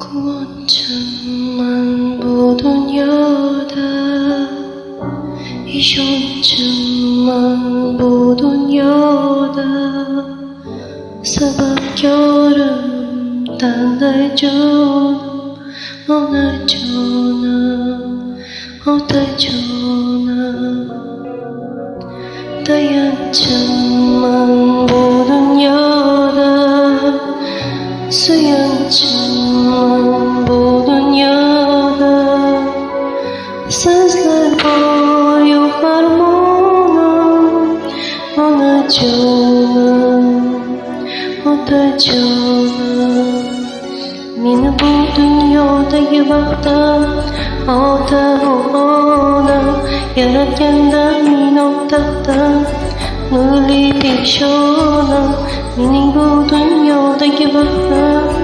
Quvonchimman bu dunyoda, ishonchimman bu dunyoda. Sababkorim tanday jonim, onajonim, otajonim. Tayanchimman bu dunyoda, suyanchimman bu dunyoda. Sizlar bor-yu armonim, onajonim, otajonim. Meni bu dunyodagi baxtim ota-u onam yaratgandan minob taqdim, nurli peshonam. Mening bu dunyodagi baxtim